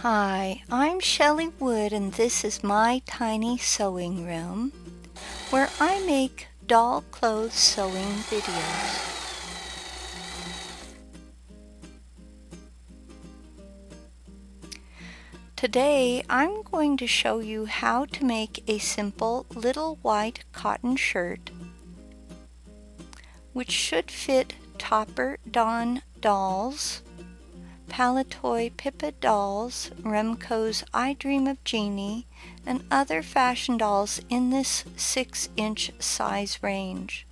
Hi, I'm Shelley Wood and this is my tiny sewing room where I make doll clothes sewing videos. Today I'm going to show you how to make a simple little white cotton shirt which should fit Topper Dawn dolls, Palitoy Pippa dolls, Remco's I Dream of Jeannie, and other fashion dolls in this 6-inch size range.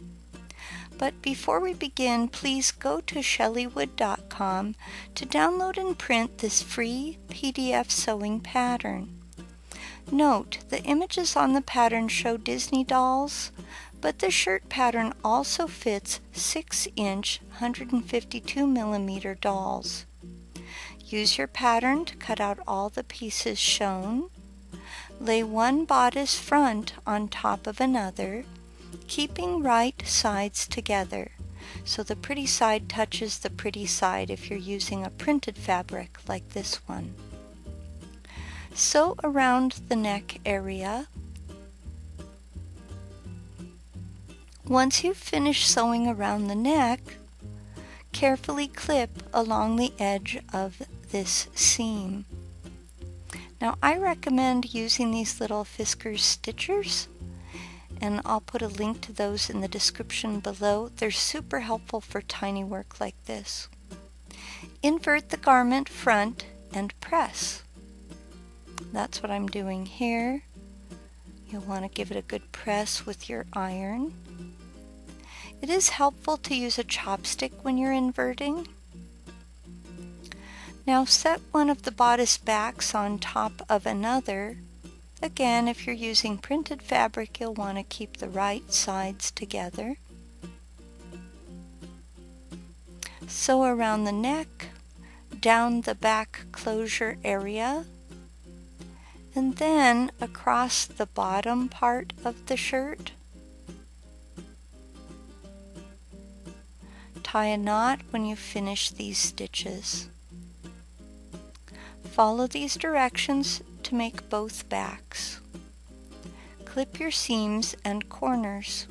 But before we begin, please go to shelleywood.com to download and print this free PDF sewing pattern. Note, the images on the pattern show Disney dolls, but the shirt pattern also fits 6-inch 152mm dolls. Use your pattern to cut out all the pieces shown. Lay one bodice front on top of another, keeping right sides together, so the pretty side touches the pretty side if you're using a printed fabric like this one. Sew around the neck area. Once you've finished sewing around the neck, carefully clip along the edge of this seam. Now I recommend using these little Fiskars stitchers, and I'll put a link to those in the description below. They're super helpful for tiny work like this. Invert the garment front and press. That's what I'm doing here. You'll want to give it a good press with your iron. It is helpful to use a chopstick when you're inverting. Now set one of the bodice backs on top of another. Again, if you're using printed fabric, you'll want to keep the right sides together. Sew around the neck, down the back closure area, and then across the bottom part of the shirt. Tie a knot when you finish these stitches. Follow these directions to make both backs. Clip your seams and corners.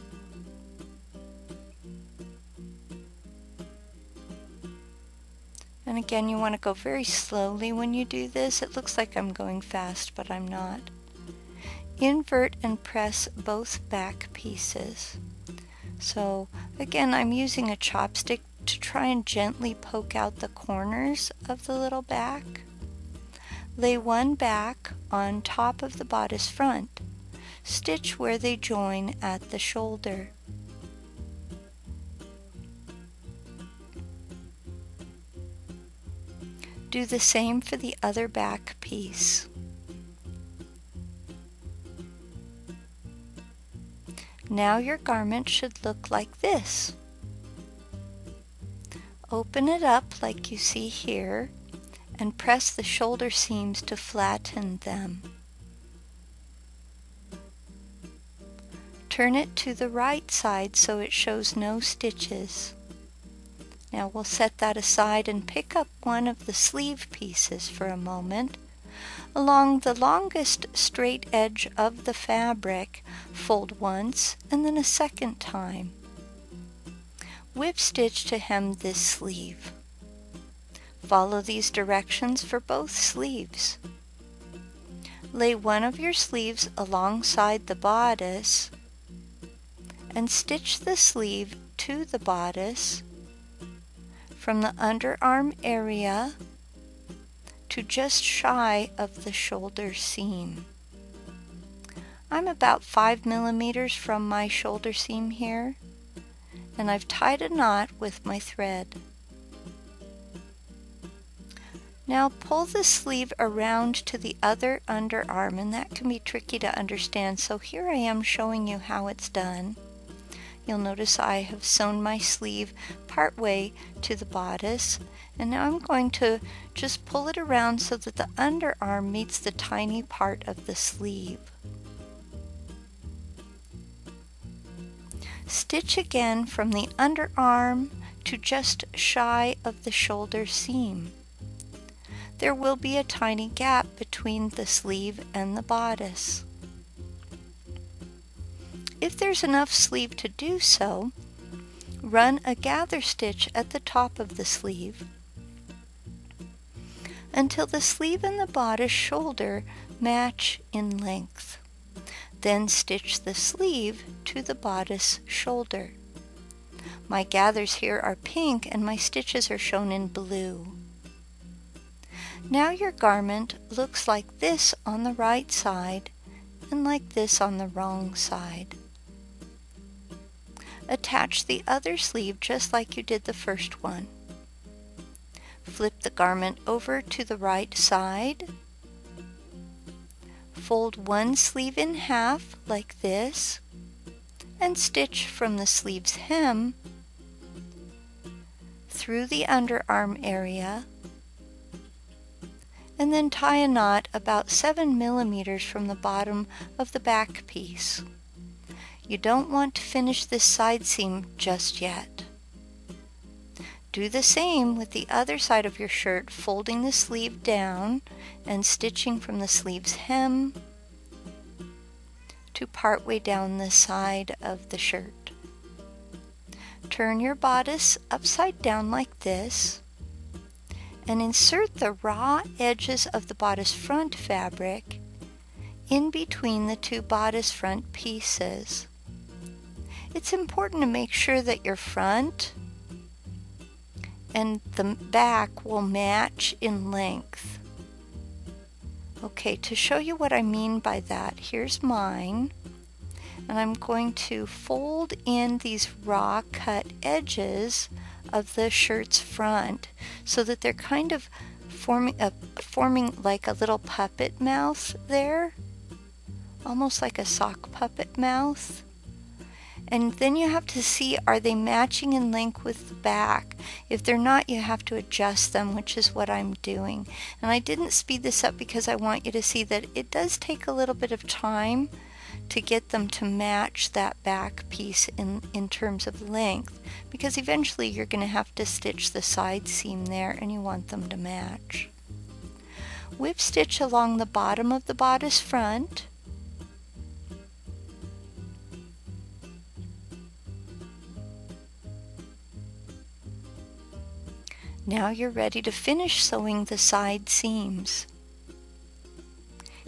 And again, you want to go very slowly when you do this. It looks like I'm going fast, but I'm not. Invert and press both back pieces. So again, I'm using a chopstick to try and gently poke out the corners of the little back. Lay one back on top of the bodice front. Stitch where they join at the shoulder. Do the same for the other back piece. Now your garment should look like this. Open it up like you see here and press the shoulder seams to flatten them. Turn it to the right side so it shows no stitches. Now we'll set that aside and pick up one of the sleeve pieces for a moment. Along the longest straight edge of the fabric, fold once and then a second time. Whip stitch to hem this sleeve. Follow these directions for both sleeves. Lay one of your sleeves alongside the bodice and stitch the sleeve to the bodice from the underarm area to just shy of the shoulder seam. I'm about 5mm from my shoulder seam here, and I've tied a knot with my thread. Now pull the sleeve around to the other underarm, and that can be tricky to understand, so here I am showing you how it's done. You'll notice I have sewn my sleeve partway to the bodice, and now I'm going to just pull it around so that the underarm meets the tiny part of the sleeve. Stitch again from the underarm to just shy of the shoulder seam. there will be a tiny gap between the sleeve and the bodice. If there's enough sleeve to do so, run a gather stitch at the top of the sleeve until the sleeve and the bodice shoulder match in length. Then stitch the sleeve to the bodice shoulder. My gathers here are pink and my stitches are shown in blue. Now your garment looks like this on the right side and like this on the wrong side. Attach the other sleeve just like you did the first one. Flip the garment over to the right side. Fold one sleeve in half like this and stitch from the sleeve's hem through the underarm area, and then tie a knot about 7 millimeters from the bottom of the back piece. You don't want to finish this side seam just yet. Do the same with the other side of your shirt, folding the sleeve down and stitching from the sleeve's hem to partway down the side of the shirt. Turn your bodice upside down like this and insert the raw edges of the bodice front fabric in between the two bodice front pieces. It's important to make sure that your front and the back will match in length. Okay, to show you what I mean by that, here's mine, and I'm going to fold in these raw cut edges of the shirt's front so that they're kind of forming like a little puppet mouth there, almost like a sock puppet mouth. And then you have to see, are they matching in length with the back? If they're not, you have to adjust them, which is what I'm doing. And I didn't speed this up because I want you to see that it does take a little bit of time to get them to match that back piece in terms of length, because eventually you're going to have to stitch the side seam there and you want them to match. Whip stitch along the bottom of the bodice front. Now you're ready to finish sewing the side seams.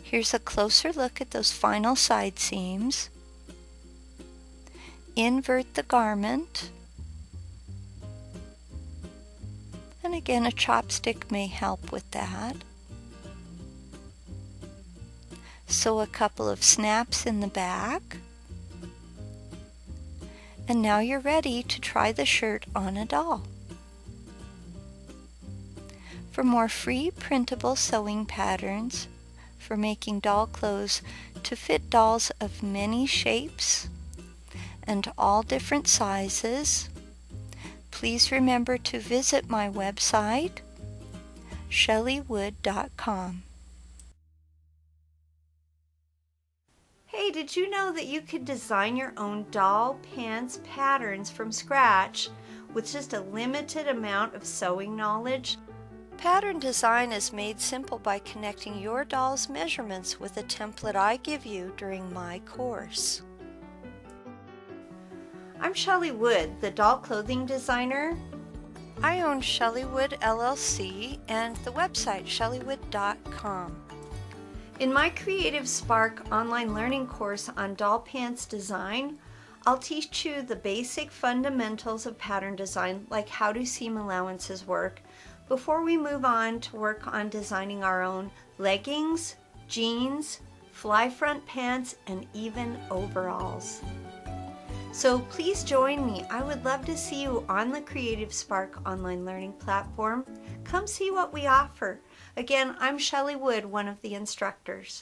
Here's a closer look at those final side seams. Invert the garment. And again, a chopstick may help with that. Sew a couple of snaps in the back. And now you're ready to try the shirt on a doll. For more free printable sewing patterns for making doll clothes to fit dolls of many shapes and all different sizes, please remember to visit my website, shelleywood.com. Hey, did you know that you could design your own doll pants patterns from scratch with just a limited amount of sewing knowledge? Pattern design is made simple by connecting your doll's measurements with a template I give you during my course. I'm Shelley Wood, the doll clothing designer. I own Shelley Wood LLC and the website shelleywood.com. In my Creative Spark online learning course on doll pants design, I'll teach you the basic fundamentals of pattern design, like how do seam allowances work, before we move on to work on designing our own leggings, jeans, fly front pants, and even overalls. So please join me. I would love to see you on the Creative Spark online learning platform. Come see what we offer. Again, I'm Shelley Wood, one of the instructors.